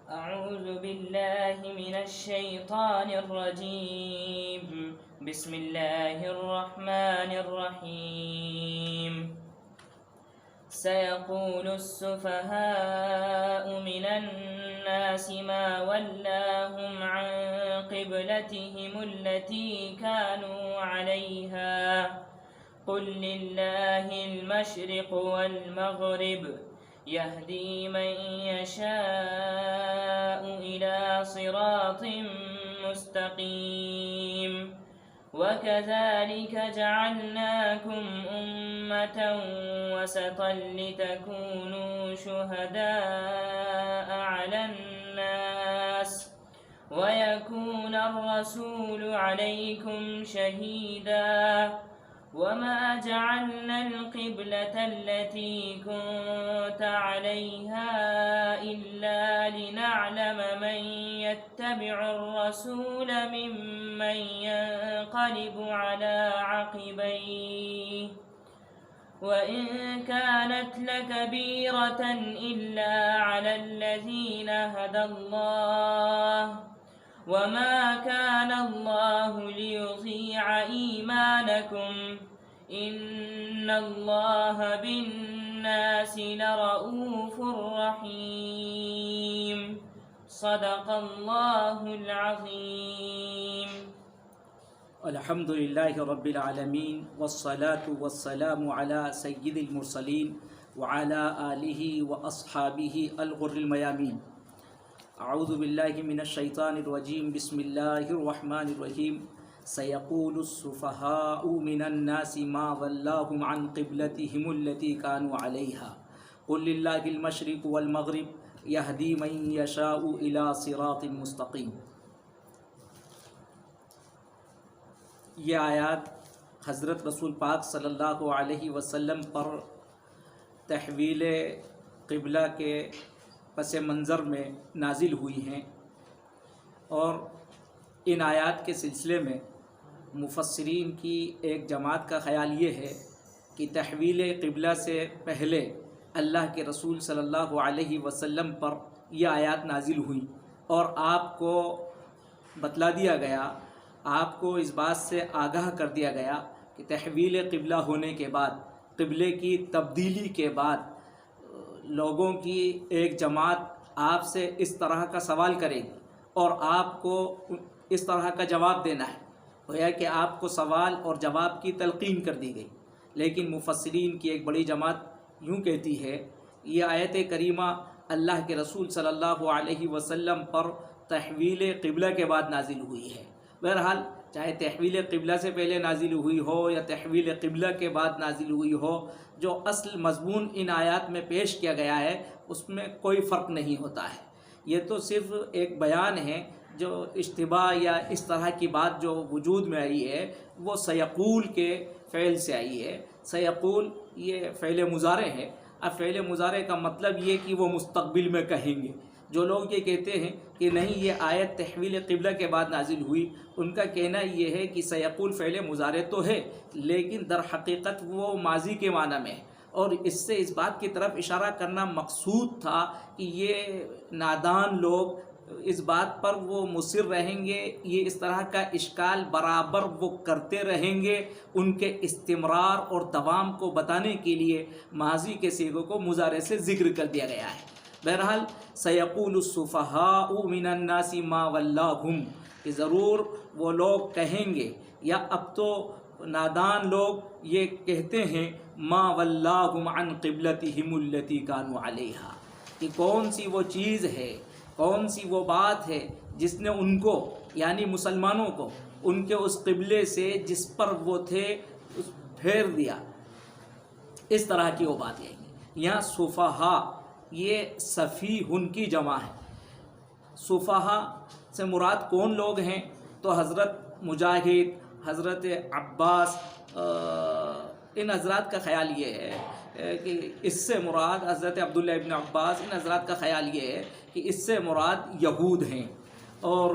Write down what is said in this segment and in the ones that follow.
أعوذ بالله من الشيطان الرجيم. بسم الله الرحمن الرحيم. سيقول السفهاء من الناس ما ولاهم عن قبلتهم التي كانوا عليها قل لله المشرق والمغرب يهدي من يشاء إلى صراط مستقيم. وكذلك جعلناكم أمة وسطا لتكونوا شهداء على الناس ويكون الرسول عليكم شهيدا. وما جعلنا القبلة التي كنت عليها إلا لنعلم من يتبع الرسول ممن ينقلب على عقبيه وإن كانت لكبيرة إلا على الذين هدى الله وما كان الله ليضيع إيمانكم إن الله بالناس لرؤوف رحيم. صدق الله العظيم. الحمد لله رب العالمين والصلاة والسلام على سيد المرسلين وعلى آله وأصحابه الغر الميامين. اعوذ باللہ من الشیطان الرجیم. بسم اللہ الرحمن الرحیم. سیقول السفہاء من الناس ما ولاهم عن قبلتهم التي كانوا عليها قل للہ المشرق والمغرب يهدي من يشاء الى صراط مستقیم. یہ آیات حضرت رسول پاک صلی اللہ علیہ وسلم پر تحویل قبلہ کے پس منظر میں نازل ہوئی ہیں، اور ان آیات کے سلسلے میں مفسرین کی ایک جماعت کا خیال یہ ہے کہ تحویل قبلہ سے پہلے اللہ کے رسول صلی اللہ علیہ وسلم پر یہ آیات نازل ہوئی اور آپ کو بتلا دیا گیا، آپ کو اس بات سے آگاہ کر دیا گیا کہ تحویل قبلہ ہونے کے بعد، قبلے کی تبدیلی کے بعد لوگوں کی ایک جماعت آپ سے اس طرح کا سوال کرے گی اور آپ کو اس طرح کا جواب دینا ہے. گویا کہ آپ کو سوال اور جواب کی تلقین کر دی گئی. لیکن مفسرین کی ایک بڑی جماعت یوں کہتی ہے یہ آیت کریمہ اللہ کے رسول صلی اللہ علیہ وسلم پر تحویل قبلہ کے بعد نازل ہوئی ہے. بہرحال چاہے تحویل قبلہ سے پہلے نازل ہوئی ہو یا تحویل قبلہ کے بعد نازل ہوئی ہو، جو اصل مضمون ان آیات میں پیش کیا گیا ہے اس میں کوئی فرق نہیں ہوتا ہے. یہ تو صرف ایک بیان ہے جو اشتباہ یا اس طرح کی بات جو وجود میں آئی ہے وہ سیقول کے فعل سے آئی ہے. سیقول یہ فعل مضارع ہے. اب فعل مضارع کا مطلب یہ کہ وہ مستقبل میں کہیں گے. جو لوگ یہ کہتے ہیں کہ نہیں یہ آیت تحویل قبلہ کے بعد نازل ہوئی، ان کا کہنا یہ ہے کہ سیقول فعل مضارع تو ہے لیکن در حقیقت وہ ماضی کے معنی میں ہے، اور اس سے اس بات کی طرف اشارہ کرنا مقصود تھا کہ یہ نادان لوگ اس بات پر وہ مصر رہیں گے، یہ اس طرح کا اشکال برابر وہ کرتے رہیں گے. ان کے استمرار اور دوام کو بتانے کے لیے ماضی کے صیغوں کو مضارع سے ذکر کر دیا گیا ہے. بہرحال سیقول السفہاء من الناس ما ولاهم، کہ ضرور وہ لوگ کہیں گے یا اب تو نادان لوگ یہ کہتے ہیں ما ولاهم عن قبلتهم التي كانوا عليها، کہ کون سی وہ چیز ہے، کون سی وہ بات ہے جس نے ان کو یعنی مسلمانوں کو ان کے اس قبلے سے جس پر وہ تھے پھیر دیا. اس طرح کی وہ بات ہے. یہاں سفہاء یہ سفیہن کی جمع ہے. سفہاء سے مراد کون لوگ ہیں؟ تو حضرت مجاہد، حضرت عباس، ان حضرات کا خیال یہ ہے کہ اس سے مراد حضرت عبداللہ ابن عباس، ان حضرات کا خیال یہ ہے کہ اس سے مراد یہود ہیں. اور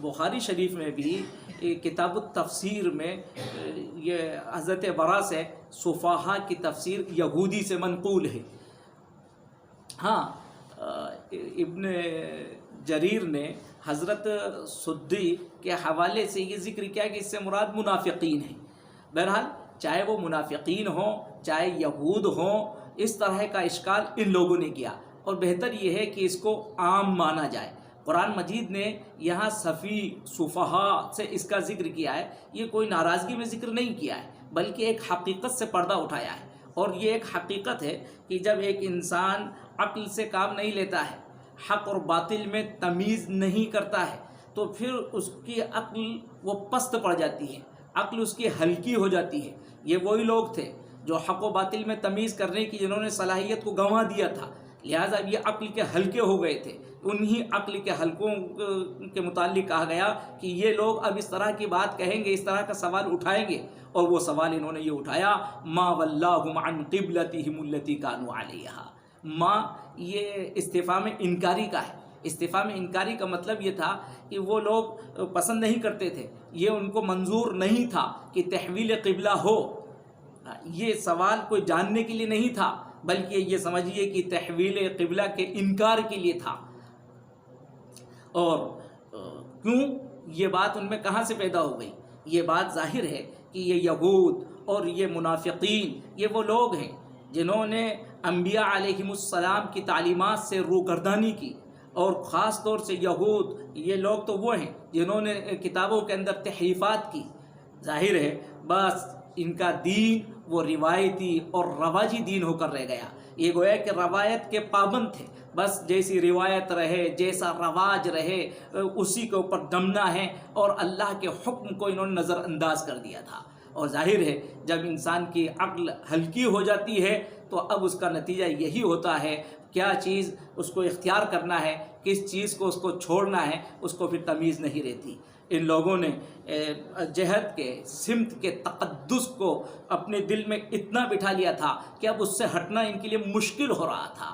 بخاری شریف میں بھی کتاب التفسیر میں یہ حضرت برا سے صفحہ کی تفسیر یہودی سے منقول ہے. ہاں ابن جریر نے حضرت سدی کے حوالے سے یہ ذکر کیا کہ اس سے مراد منافقین ہیں۔ بہرحال چاہے وہ منافقین ہوں چاہے یہود ہوں، اس طرح کا اشکال ان لوگوں نے کیا، اور بہتر یہ ہے کہ اس کو عام مانا جائے۔ قرآن مجید نے یہاں صفی صفحاء سے اس کا ذکر کیا ہے، یہ کوئی ناراضگی میں ذکر نہیں کیا ہے، بلکہ ایک حقیقت سے پردہ اٹھایا ہے، اور یہ ایک حقیقت ہے کہ جب ایک انسان عقل سے کام نہیں لیتا ہے، حق اور باطل میں تمیز نہیں کرتا ہے، تو پھر اس کی عقل وہ پست پڑ جاتی ہے، عقل اس کی ہلکی ہو جاتی ہے۔ یہ وہی لوگ تھے جو حق و باطل میں تمیز کرنے کی جنہوں نے صلاحیت کو گنوا دیا تھا، لہٰذا یہ عقل کے ہلکے ہو گئے تھے۔ انہی عقل کے حلقوں کے متعلق کہا گیا کہ یہ لوگ اب اس طرح کی بات کہیں گے، اس طرح کا سوال اٹھائیں گے، اور وہ سوال انہوں نے یہ اٹھایا، ما ولاہم عن قبلتہم التی کانوا علیہا۔ ما یہ استفہام انکاری کا ہے۔ استفہام انکاری کا مطلب یہ تھا کہ وہ لوگ پسند نہیں کرتے تھے، یہ ان کو منظور نہیں تھا کہ تحویل قبلہ ہو۔ یہ سوال کوئی جاننے کے لیے نہیں تھا، بلکہ یہ سمجھیے کہ تحویل قبلہ کے انکار کے لیے تھا۔ اور کیوں یہ بات ان میں کہاں سے پیدا ہو گئی؟ یہ بات ظاہر ہے کہ یہ یہود اور یہ منافقین یہ وہ لوگ ہیں جنہوں نے انبیاء علیہم السلام کی تعلیمات سے روگردانی کی، اور خاص طور سے یہود یہ لوگ تو وہ ہیں جنہوں نے کتابوں کے اندر تحریفات کی۔ ظاہر ہے بس ان کا دین وہ روایتی اور رواجی دین ہو کر رہ گیا۔ یہ گویا کہ روایت کے پابند تھے، بس جیسی روایت رہے، جیسا رواج رہے، اسی کے اوپر دمنا ہے، اور اللہ کے حکم کو انہوں نے نظر انداز کر دیا تھا۔ اور ظاہر ہے جب انسان کی عقل ہلکی ہو جاتی ہے تو اب اس کا نتیجہ یہی ہوتا ہے، کیا چیز اس کو اختیار کرنا ہے، کس چیز کو اس کو چھوڑنا ہے، اس کو پھر تمیز نہیں رہتی۔ ان لوگوں نے جہد کے سمت کے تقدس کو اپنے دل میں اتنا بٹھا لیا تھا کہ اب اس سے ہٹنا ان کے لیے مشکل ہو رہا تھا۔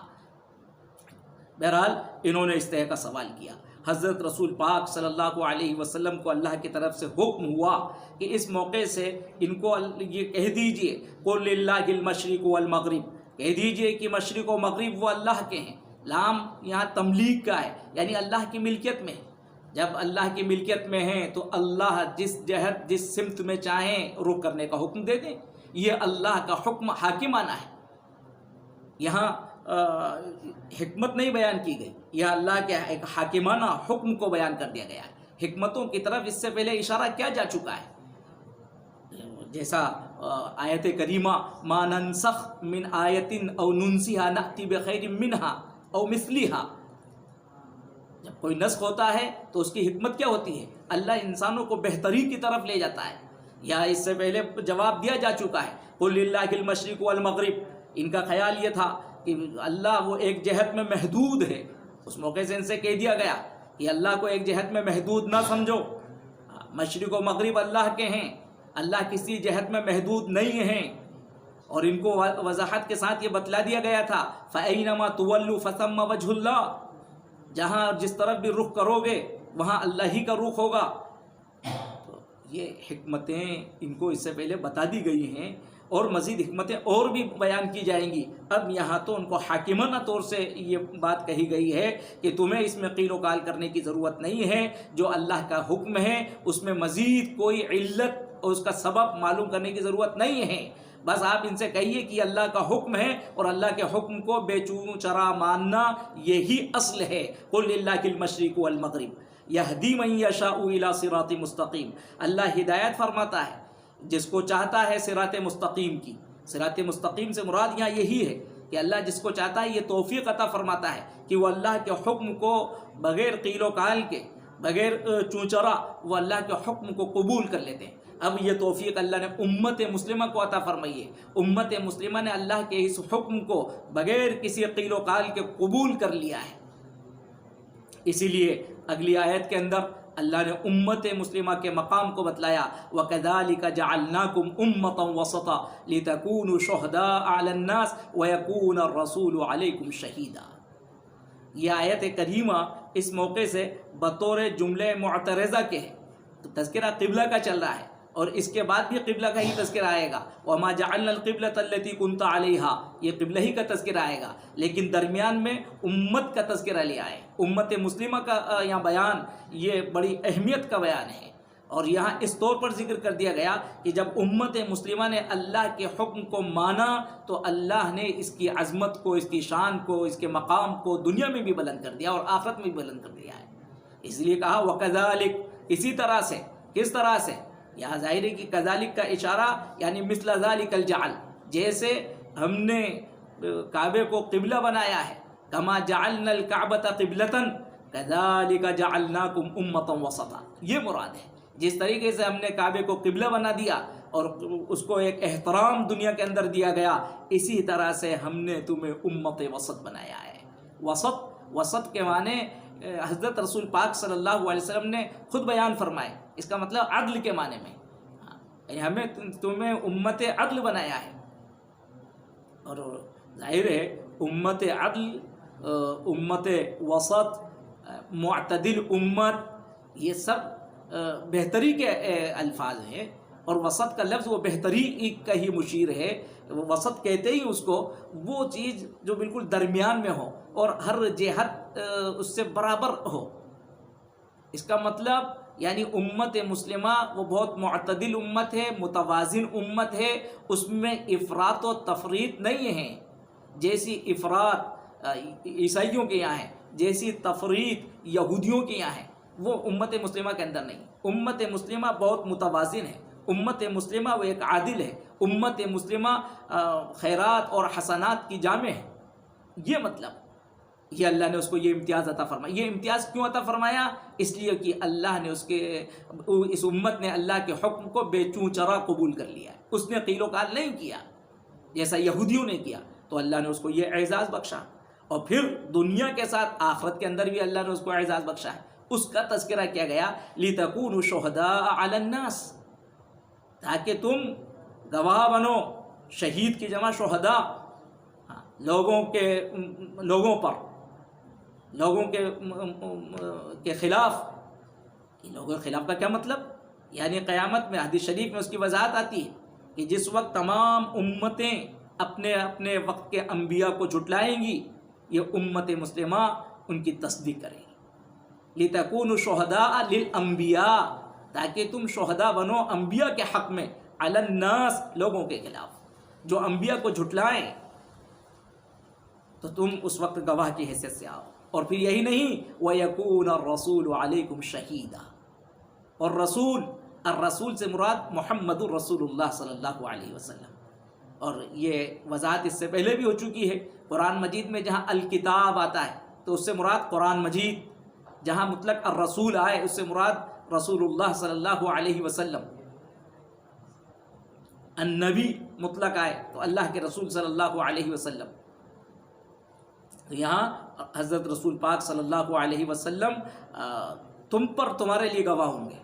بہرحال انہوں نے اس طرح کا سوال کیا۔ حضرت رسول پاک صلی اللہ علیہ وسلم کو اللہ کی طرف سے حکم ہوا کہ اس موقع سے ان کو یہ کہہ دیجئے، قل للہ المشرق والمغرب، کہہ دیجئے کہ مشرق و مغرب وہ اللہ کے ہیں۔ لام یہاں تملیک کا ہے، یعنی اللہ کی ملکیت میں ہے۔ جب اللہ کی ملکیت میں ہیں تو اللہ جس جہت جس سمت میں چاہیں رخ کرنے کا حکم دے دیں، یہ اللہ کا حکم حاکمانہ ہے۔ یہاں حکمت نہیں بیان کی گئی، یہ اللہ کے ایک حاکمانہ حکم کو بیان کر دیا گیا ہے۔ حکمتوں کی طرف اس سے پہلے اشارہ کیا جا چکا ہے، جیسا آیت کریمہ ما ننسخ من آیت او ننسیہا نأتی بخیر منہا او مثلیہا، جب کوئی نسخ ہوتا ہے تو اس کی حکمت کیا ہوتی ہے؟ اللہ انسانوں کو بہتری کی طرف لے جاتا ہے۔ یا اس سے پہلے جواب دیا جا چکا ہے، قل للہ المشرق والمغرب۔ ان کا خیال یہ تھا کہ اللہ وہ ایک جہت میں محدود ہے، اس موقع سے ان سے کہہ دیا گیا کہ اللہ کو ایک جہت میں محدود نہ سمجھو، مشرق و مغرب اللہ کے ہیں، اللہ کسی جہت میں محدود نہیں ہیں۔ اور ان کو وضاحت کے ساتھ یہ بتلا دیا گیا تھا، فَأَيْنَمَا تُوَلُّوا فَثَمَّ وَجْهُ اللَّهِ، جہاں جس طرف بھی رخ کرو گے وہاں اللہ ہی کا رخ ہوگا۔ تو یہ حکمتیں ان کو اس سے پہلے بتا دی گئی ہیں، اور مزید حکمتیں اور بھی بیان کی جائیں گی۔ اب یہاں تو ان کو حاکمانہ طور سے یہ بات کہی گئی ہے کہ تمہیں اس میں قیل و قال کرنے کی ضرورت نہیں ہے، جو اللہ کا حکم ہے اس میں مزید کوئی علت اور اس کا سبب معلوم کرنے کی ضرورت نہیں ہے۔ بس آپ ان سے کہیے کہ اللہ کا حکم ہے، اور اللہ کے حکم کو بے چون چرا ماننا یہی اصل ہے۔ قل للہ المشرق والمغرب یہدی من یشاء الی صراط مستقیم، اللہ ہدایت فرماتا ہے جس کو چاہتا ہے صراط مستقیم کی۔ صراط مستقیم سے مراد یہاں یہی ہے کہ اللہ جس کو چاہتا ہے یہ توفیق عطا فرماتا ہے کہ وہ اللہ کے حکم کو بغیر قیل و قال کے، بغیر چونچرا وہ اللہ کے حکم کو قبول کر لیتے ہیں۔ اب یہ توفیق اللہ نے امت مسلمہ کو عطا فرمائی ہے۔ امت مسلمہ نے اللہ کے اس حکم کو بغیر کسی قیل و قال کے قبول کر لیا ہے۔ اسی لیے اگلی آیت کے اندر اللہ نے امت مسلمہ کے مقام کو بتلایا، وَكَذَلِكَ جَعَلْنَاكُمْ أُمَّةً وَسَطًا لِتَكُونُوا شُهَدَاءَ عَلَى النَّاسِ وَيَكُونَ الرَّسُولُ عَلَيْكُمْ شَهِيدًا۔ یہ آیت کریمہ اس موقع سے بطور جملے معترضہ کے ہے، تو تذکرہ قبلہ کا چل رہا ہے، اور اس کے بعد بھی قبلہ کا ہی تذکرہ آئے گا، وَمَا جَعَلْنَا الْقِبْلَةَ الَّتِي كُنْتَ عَلَيْهَا، یہ قبلہ ہی کا تذکرہ آئے گا، لیکن درمیان میں امت کا تذکرہ لیا ہے، امت مسلمہ کا یہاں بیان، یہ بڑی اہمیت کا بیان ہے۔ اور یہاں اس طور پر ذکر کر دیا گیا کہ جب امت مسلمہ نے اللہ کے حکم کو مانا تو اللہ نے اس کی عظمت کو، اس کی شان کو، اس کے مقام کو دنیا میں بھی بلند کر دیا اور آخرت میں بھی بلند کر دیا ہے۔ اس لیے کہا وَكَذَلِكَ، اسی طرح سے، کس طرح سے؟ یہاں ظاہر ہے کہ کذالک کا اشارہ یعنی مثل ذالک الجعل، جیسے ہم نے کعبے کو قبلہ بنایا ہے، کما جعلنا الکعبۃ قبلۃ کذالک جعلناکم امۃ وسطا، یہ مراد ہے۔ جس طریقے سے ہم نے کعبے کو قبلہ بنا دیا اور اس کو ایک احترام دنیا کے اندر دیا گیا، اسی طرح سے ہم نے تمہیں امت وسط بنایا ہے۔ وسط کے معنی حضرت رسول پاک صلی اللہ علیہ وسلم نے خود بیان فرمائے، اس کا مطلب عدل کے معنی میں، یعنی ہمیں تمہیں امت عدل بنایا ہے۔ اور ظاہر ہے امت عدل، امت وسط، معتدل امت، یہ سب بہتری کے الفاظ ہیں، اور وسط کا لفظ وہ بہتری کا ہی مشیر ہے۔ وسط کہتے ہی اس کو وہ چیز جو بالکل درمیان میں ہو اور ہر جہت اس سے برابر ہو۔ اس کا مطلب یعنی امت مسلمہ وہ بہت معتدل امت ہے، متوازن امت ہے، اس میں افراط و تفریط نہیں ہے۔ جیسی افراط عیسائیوں کے یہاں ہے، جیسی تفریط یہودیوں کے یہاں ہے، وہ امت مسلمہ کے اندر نہیں۔ امت مسلمہ بہت متوازن ہے، امت مسلمہ وہ ایک عادل ہے، امت مسلمہ خیرات اور حسنات کی جامع ہے۔ یہ مطلب، یہ اللہ نے اس کو یہ امتیاز عطا فرمایا۔ یہ امتیاز کیوں عطا فرمایا؟ اس لیے کہ اللہ نے اس امت نے اللہ کے حکم کو بے چوں چرا قبول کر لیا ہے، اس نے قیل و قال نہیں کیا جیسا یہودیوں نے کیا، تو اللہ نے اس کو یہ اعزاز بخشا۔ اور پھر دنیا کے ساتھ آخرت کے اندر بھی اللہ نے اس کو اعزاز بخشا ہے۔ اس کا تذکرہ کیا گیا لِتَكُونُوا شُهَدَاءَ عَلَى النَّاسِ، تاکہ تم گواہ بنو، شہید کی جمع شہداء، لوگوں پر، لوگوں کے خلاف۔ لوگوں کے خلاف کا کیا مطلب؟ یعنی قیامت میں حدیث شریف میں اس کی وضاحت آتی ہے کہ جس وقت تمام امتیں اپنے اپنے وقت کے انبیاء کو جھٹلائیں گی، یہ امت مسلمہ ان کی تصدیق کرے گی۔ لِتَكُونُوا شُهَدَاءَ لِلْأَنْبِيَاءِ، تاکہ تم شہداء بنو انبیاء کے حق میں، علی الناس، لوگوں کے خلاف، جو انبیاء کو جھٹلائیں تو تم اس وقت گواہ کی حیثیت سے آؤ۔ اور پھر یہی نہیں، وَيَكُونَ الرَّسُولُ عَلَيْكُمْ شَهِيدًا، اور الرسول سے مراد محمد الرسول اللہ صلی اللہ علیہ وسلم۔ اور یہ وضاحت اس سے پہلے بھی ہو چکی ہے، قرآن مجید میں جہاں الکتاب آتا ہے تو اس سے مراد قرآن مجید، جہاں مطلق الرسول آئے اس سے مراد رسول اللہ صلی اللہ علیہ وسلم۔ النبی مطلق آئے تو اللہ کے رسول صلی اللہ علیہ وسلم۔ یہاں حضرت رسول پاک صلی اللہ علیہ وسلم تم پر، تمہارے لیے گواہ ہوں گے۔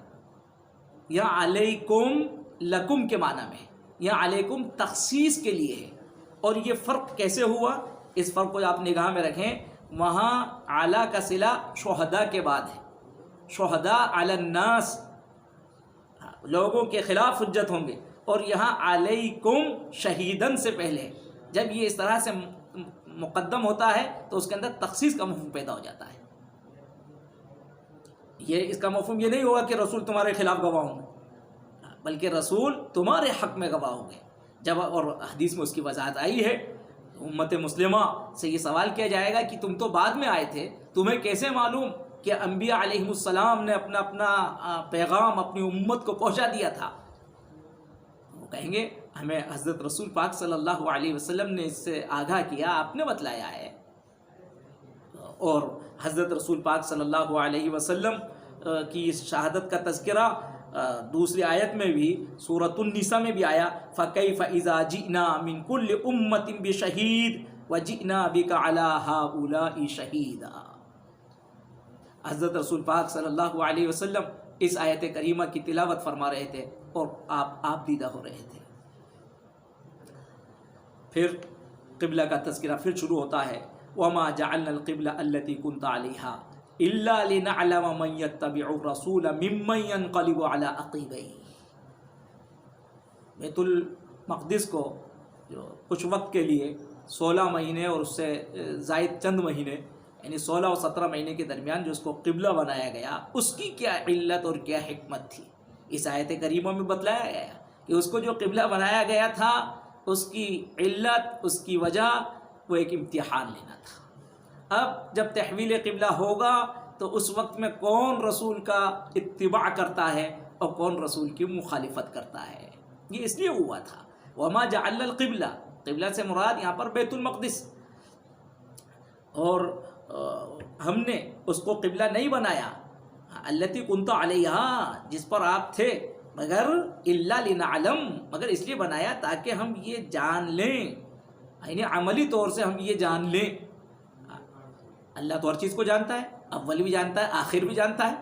یہاں علیکم لکم کے معنی میں، یہاں علیکم تخصیص کے لیے ہے۔ اور یہ فرق کیسے ہوا؟ اس فرق کو آپ نگاہ میں رکھیں، وہاں اعلیٰ کا صلہ شہداء کے بعد ہے، شہداء علی الناس، لوگوں کے خلاف حجت ہوں گے، اور یہاں علیکم شہیدن سے پہلے۔ جب یہ اس طرح سے مقدم ہوتا ہے تو اس کے اندر تخصیص کا مفہوم پیدا ہو جاتا ہے۔ اس کا مفہوم یہ نہیں ہوگا کہ رسول تمہارے خلاف گواہ ہوں گے، بلکہ رسول تمہارے حق میں گواہ ہوں گے۔ جب اور حدیث میں اس کی وضاحت آئی ہے، امت مسلمہ سے یہ سوال کیا جائے گا کہ تم تو بعد میں آئے تھے، تمہیں کیسے معلوم کہ انبیاء علیہ السلام نے اپنا پیغام اپنی امت کو پہنچا دیا تھا؟ وہ کہیں گے ہمیں حضرت رسول پاک صلی اللہ علیہ وسلم نے اس سے آگاہ کیا، آپ نے بتلایا ہے۔ اور حضرت رسول پاک صلی اللہ علیہ وسلم کی اس شہادت کا تذکرہ دوسری آیت میں بھی، سورۃ النساء میں بھی آیا، فَكَيْفَ إِذَا جِئْنَا مِن كُلِّ أُمَّةٍ بِشَهِيدٍ وَجِئْنَا بِكَ عَلَى هَؤُلَاءِ شَهِيدًا۔ حضرت رسول پاک صلی اللہ علیہ وسلم اس آیت کریمہ کی تلاوت فرما رہے تھے اور آپ دیدہ ہو رہے تھے۔ پھر قبلہ کا تذکرہ پھر شروع ہوتا ہے، وَمَا جَعَلْنَا الْقِبْلَةَ الَّتِي كُنْتَ عَلَيْهَا إِلَّا لِنَعْلَمَ مَن يَتَّبِعُ الرَّسُولَ مِمَّن يَنقَلِبُ عَلَىٰ عَقِبَيْهِ۔ بیت المقدس کو جو کچھ وقت کے لیے 16 مہینے اور اس سے زائد چند مہینے یعنی 16 اور 17 مہینے کے درمیان جو اس کو قبلہ بنایا گیا، اس کی کیا علت اور کیا حکمت تھی، اس آیت کریمہ میں بتلایا گیا کہ اس کو جو قبلہ بنایا گیا تھا اس کی علت، اس کی وجہ وہ ایک امتحان لینا تھا۔ اب جب تحویل قبلہ ہوگا تو اس وقت میں کون رسول کا اتباع کرتا ہے اور کون رسول کی مخالفت کرتا ہے، یہ اس لیے ہوا تھا۔ وما جعلنا القبلہ، قبلہ سے مراد یہاں پر بیت المقدس، اور ہم نے اس کو قبلہ نہیں بنایا التی کنت علیہا، جس پر آپ تھے، مگر الا لنعلم، مگر اس لیے بنایا تاکہ ہم یہ جان لیں، یعنی عملی طور سے ہم یہ جان لیں۔ اللہ تو ہر چیز کو جانتا ہے، اول بھی جانتا ہے آخر بھی جانتا ہے،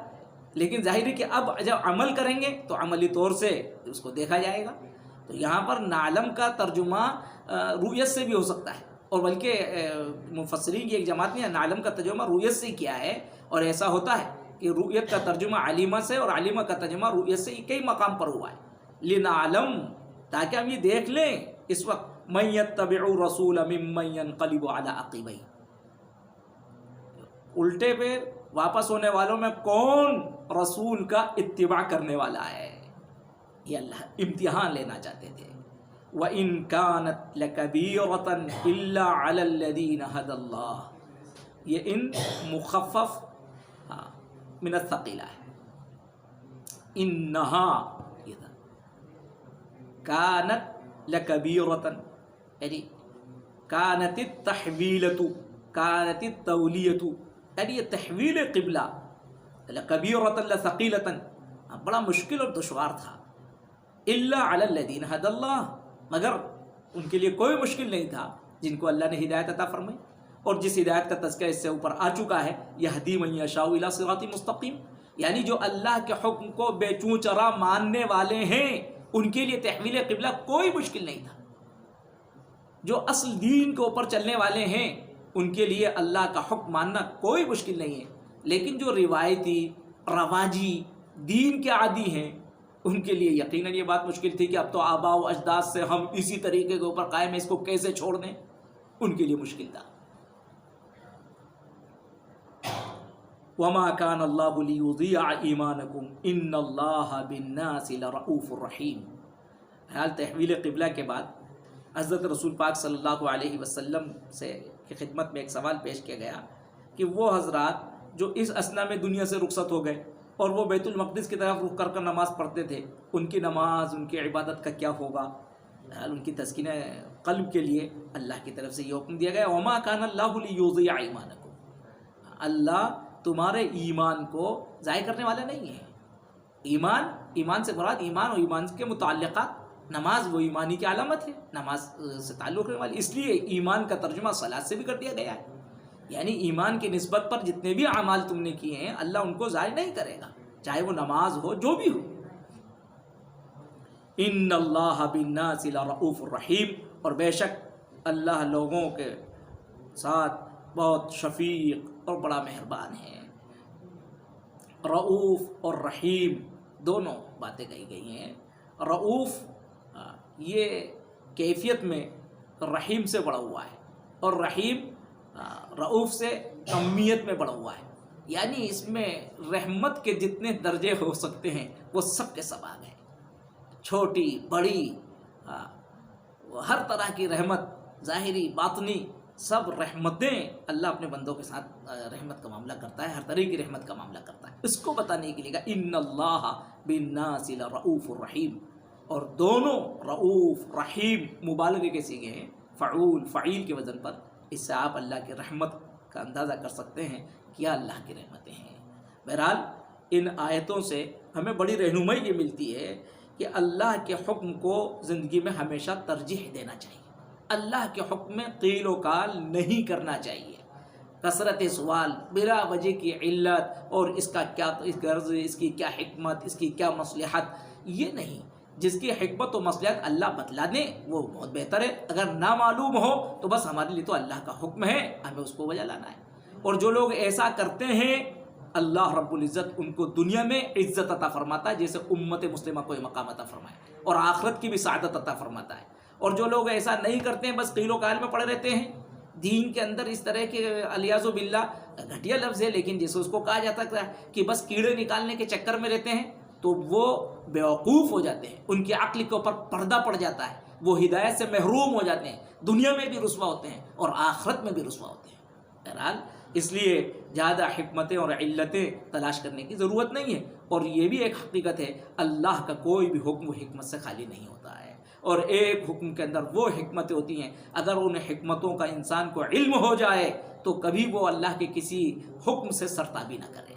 لیکن ظاہر ہے کہ اب جب عمل کریں گے تو عملی طور سے اس کو دیکھا جائے گا۔ تو یہاں پر نعلم کا ترجمہ رؤیت سے بھی ہو سکتا ہے، اور بلکہ مفسرین کی ایک جماعت نے نعلم کا ترجمہ رؤیت سے کیا ہے، اور ایسا ہوتا ہے کہ رؤیت کا ترجمہ علیمہ سے اور علیمہ کا ترجمہ رؤیت سے کئی مقام پر ہوا ہے۔ لنعلم، تاکہ ہم یہ دیکھ لیں اس وقت، من یتبع الرسول ممن ینقلب علی عقبیہ، الٹے پہ واپس ہونے والوں میں کون رسول کا اتباع کرنے والا ہے، یہ اللہ امتحان لینا چاہتے تھے۔ وَإِن كَانَتْ لَكَبِيرَةً إِلَّا عَلَى الَّذِينَ هَدَى اللَّهُ، یہ ان مخفف من الثقیلہ ہے، انہا یہ تھا، کانت لکبیرۃ یعنی کانت التحویلۃ، کانت التولیۃ، یعنی یہ تحویل قبلہ لکبیرۃ لثقیلۃ، بڑا مشکل اور دشوار تھا۔ الا علی الذین ھدی اللہ، مگر ان کے لیے کوئی مشکل نہیں تھا جن کو اللہ نے ہدایت عطا فرمائی، اور جس ہدایت کا تذکرہ اس سے اوپر آ چکا ہے، یہدی من یشاء الی صراط مستقیم، یعنی جو اللہ کے حکم کو بے چوں چرا ماننے والے ہیں ان کے لیے تحویل قبلہ کوئی مشکل نہیں تھا۔ جو اصل دین کے اوپر چلنے والے ہیں ان کے لیے اللہ کا حکم ماننا کوئی مشکل نہیں ہے، لیکن جو روایتی رواجی دین کے عادی ہیں ان کے لیے یقیناً یہ بات مشکل تھی کہ اب تو آباء و اجداد سے ہم اسی طریقے کے اوپر قائم ہیں، اس کو کیسے چھوڑ دیں، ان کے لیے مشکل تھا۔ وما كان الله ليضيع ایمانکم ان اللہ بالناس لرؤوف رحیم۔ حال تحویل قبلہ کے بعد حضرت رسول پاک صلی اللہ علیہ وسلم سے کی خدمت میں ایک سوال پیش کیا گیا کہ وہ حضرات جو اس اثنا میں دنیا سے رخصت ہو گئے اور وہ بیت المقدس کی طرف رخ کر نماز پڑھتے تھے، ان کی نماز، ان کی عبادت کا کیا ہوگا؟ ان کی تسکین قلب کے لیے اللہ کی طرف سے یہ حکم دیا گیا، وما كان الله ليضيع ایمانکم، اللہ تمہارے ایمان کو ضائع کرنے والا نہیں ہے۔ ایمان سے مراد ایمان اور ایمان کے متعلقات، نماز وہ ایمانی کی علامت ہے، نماز سے تعلق رکھنے والی، اس لیے ایمان کا ترجمہ صلاۃ سے بھی کر دیا گیا ہے، یعنی ایمان کی نسبت پر جتنے بھی اعمال تم نے کیے ہیں اللہ ان کو ضائع نہیں کرے گا، چاہے وہ نماز ہو جو بھی ہو۔ ان اللہ بالناس لرؤوف الرحیم، اور بے شک اللہ لوگوں کے ساتھ بہت شفیق اور بڑا مہربان ہے۔ رؤوف اور رحیم دونوں باتیں کہی گئی ہیں۔ رؤوف یہ کیفیت میں رحیم سے بڑا ہوا ہے، اور رحیم رؤوف سے کمیت میں بڑا ہوا ہے، یعنی اس میں رحمت کے جتنے درجے ہو سکتے ہیں وہ سب کے سب آ گئے، چھوٹی بڑی ہر طرح کی رحمت، ظاہری باطنی سب رحمتیں اللہ اپنے بندوں کے ساتھ رحمت کا معاملہ کرتا ہے، ہر طرح کی رحمت کا معاملہ کرتا ہے۔ اس کو بتانے کے لیے کہا ان اللہ بالناس لرؤوف الرحیم، اور دونوں رؤوف رحیم مبالغے کے صیغے ہیں، فعول فعیل کے وزن پر، اس سے آپ اللہ کی رحمت کا اندازہ کر سکتے ہیں، کیا اللہ کی رحمتیں ہیں۔ بہرحال ان آیتوں سے ہمیں بڑی رہنمائی یہ ملتی ہے کہ اللہ کے حکم کو زندگی میں ہمیشہ ترجیح دینا چاہیے، اللہ کے حکم میں قیل و قال نہیں کرنا چاہیے، کثرت سوال، بلا وجہ کی علت اور اس کا کیا غرض، اس کی کیا حکمت، اس کی کیا مصلحت، یہ نہیں۔ جس کی حکمت و مصلحت اللہ بتلا دیں وہ بہت بہتر ہے، اگر نہ معلوم ہو تو بس ہمارے لیے تو اللہ کا حکم ہے، ہمیں اس کو وجہ لانا ہے۔ اور جو لوگ ایسا کرتے ہیں اللہ رب العزت ان کو دنیا میں عزت عطا فرماتا ہے جیسے امت مسلمہ کو یہ مقام عطا فرمائے، اور آخرت کی بھی سعادت عطا فرماتا ہے۔ اور جو لوگ ایسا نہیں کرتے ہیں، بس قیل و قال میں پڑے رہتے ہیں، دین کے اندر اس طرح کے الیاذ باللہ، گھٹیا لفظ ہے لیکن جیسے اس کو کہا جاتا ہے کہ بس کیڑے نکالنے کے چکر میں رہتے ہیں، تو وہ بیوقوف ہو جاتے ہیں، ان کی عقل کے اوپر پردہ پڑ جاتا ہے، وہ ہدایت سے محروم ہو جاتے ہیں، دنیا میں بھی رسوا ہوتے ہیں اور آخرت میں بھی رسوا ہوتے ہیں۔ بہرحال اس لیے زیادہ حکمتیں اور علتیں تلاش کرنے کی ضرورت نہیں ہے، اور یہ بھی ایک حقیقت ہے، اللہ کا کوئی بھی حکم حکمت سے خالی نہیں ہوتا ہے، اور ایک حکم کے اندر وہ حکمتیں ہوتی ہیں، اگر ان حکمتوں کا انسان کو علم ہو جائے تو کبھی وہ اللہ کے کسی حکم سے سرتابی نہ کرے۔